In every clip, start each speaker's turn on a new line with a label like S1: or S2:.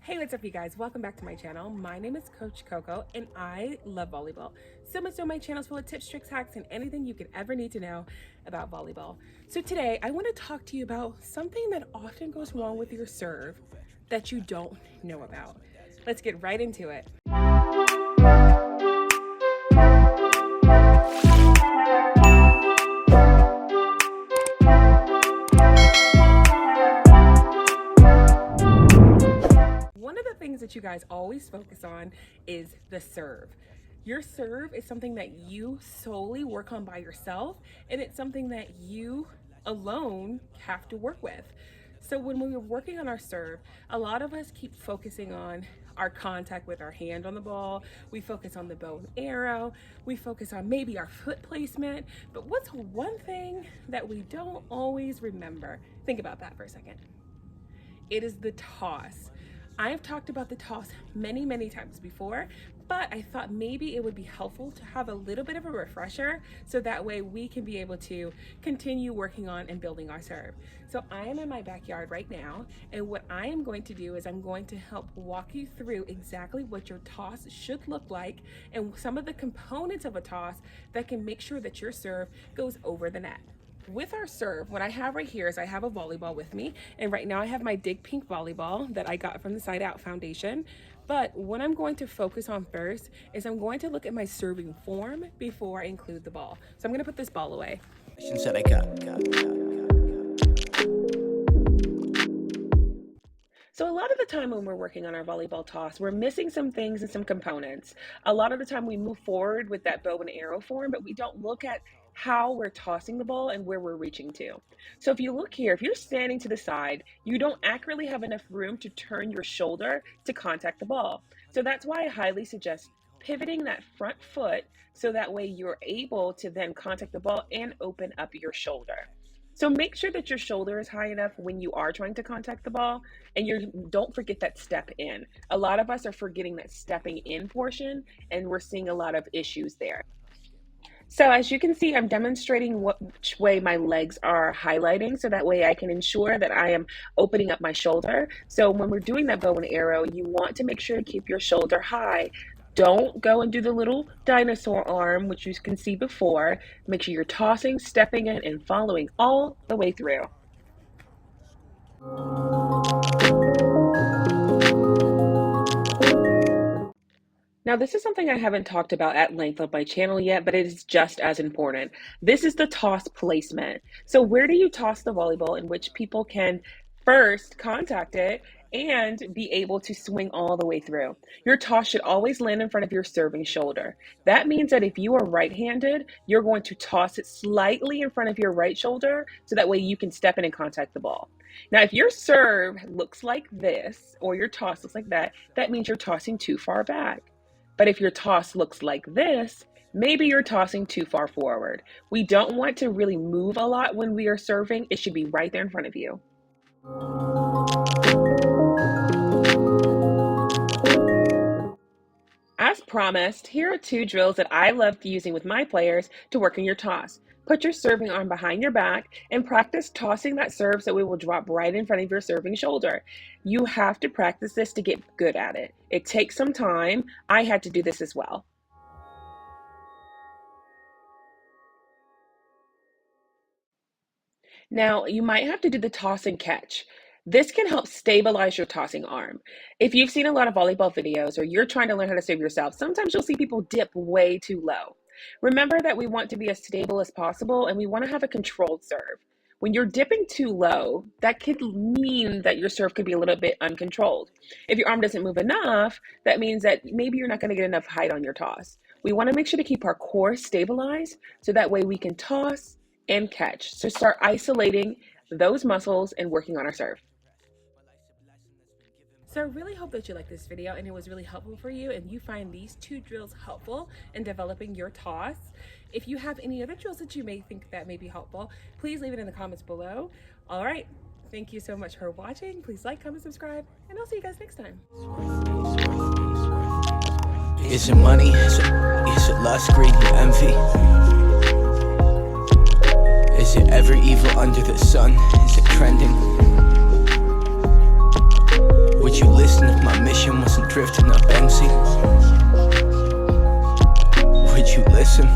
S1: Hey, what's up you guys? Welcome back to my channel. My name is Coach Coco and I love volleyball. So much so my channel is full of tips, tricks, hacks, and anything you could ever need to know about volleyball. So today I want to talk to you about something that often goes wrong with your serve that you don't know about. Let's get right into it. One of the things that you guys always focus on is the serve. Your serve is something that you solely work on by yourself, and it's something that you alone have to work with. So when we're working on our serve, a lot of us keep focusing on our contact with our hand on the ball. We focus on the bow and arrow. We focus on maybe our foot placement. But what's one thing that we don't always remember? Think about that for a second. It is the toss. I've talked about the toss many times before, but I thought maybe it would be helpful to have a little bit of a refresher so that way we can be able to continue working on and building our serve. So I am in my backyard right now, and what I am going to do is I'm going to help walk you through exactly what your toss should look like and some of the components of a toss that can make sure that your serve goes over the net. With our serve, what I have right here is I have a volleyball with me, and right now I have my Dig Pink volleyball that I got from the Side Out Foundation. But what I'm going to focus on first is I'm going to look at my serving form before I include the ball. So I'm going to put this ball away.
S2: That I got.
S1: So a lot of the time when we're working on our volleyball toss, we're missing some things and some components. A lot of the time we move forward with that bow and arrow form, but we don't look at how we're tossing the ball and where we're reaching to. So if you look here, if you're standing to the side, you don't accurately have enough room to turn your shoulder to contact the ball. So that's why I highly suggest pivoting that front foot so that way you're able to then contact the ball and open up your shoulder. So make sure that your shoulder is high enough when you are trying to contact the ball, and don't forget that step in. A lot of us are forgetting that stepping in portion, and we're seeing a lot of issues there. So as you can see, I'm demonstrating which way my legs are highlighting, so that way I can ensure that I am opening up my shoulder. So when we're doing that bow and arrow, you want to make sure to keep your shoulder high. Don't go and do the little dinosaur arm, which you can see before. Make sure you're tossing, stepping in, and following all the way through. Now, this is something I haven't talked about at length on my channel yet, but it is just as important. This is the toss placement. So where do you toss the volleyball in which people can first contact it and be able to swing all the way through? Your toss should always land in front of your serving shoulder. That means that if you are right-handed, you're going to toss it slightly in front of your right shoulder so that way you can step in and contact the ball. Now, if your serve looks like this or your toss looks like that, that means you're tossing too far back. But if your toss looks like this, maybe you're tossing too far forward. We don't want to really move a lot when we are serving. It should be right there in front of you. As promised, here are 2 drills that I love using with my players to work on your toss. Put your serving arm behind your back and practice tossing that serve so it will drop right in front of your serving shoulder. You have to practice this to get good at it. It takes some time. I had to do this as well. Now, you might have to do the toss and catch. This can help stabilize your tossing arm. If you've seen a lot of volleyball videos or you're trying to learn how to serve yourself, sometimes you'll see people dip way too low. Remember that we want to be as stable as possible and we want to have a controlled serve. When you're dipping too low, that could mean that your serve could be a little bit uncontrolled. If your arm doesn't move enough, that means that maybe you're not going to get enough height on your toss. We want to make sure to keep our core stabilized so that way we can toss and catch. So start isolating those muscles and working on our serve. So I really hope that you liked this video and it was really helpful for you and you find these 2 drills helpful in developing your toss. If you have any other drills that you may think that may be helpful, please leave it in the comments below. All right, thank you so much for watching. Please like, comment, subscribe, and I'll see you guys next time.
S2: Is it money? Is it lust, greed, and envy? Is it every evil under the sun? Is it trending? Would you listen if my mission wasn't drifting up empty? Would you listen?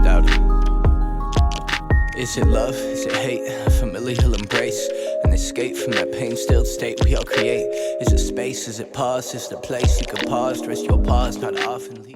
S2: Doubt it. Is it love? Is it hate? A familial embrace? An escape from that pain-stilled state we all create? Is it space? Is it pause? Is it a place you can pause? Rest your pause, not often leave.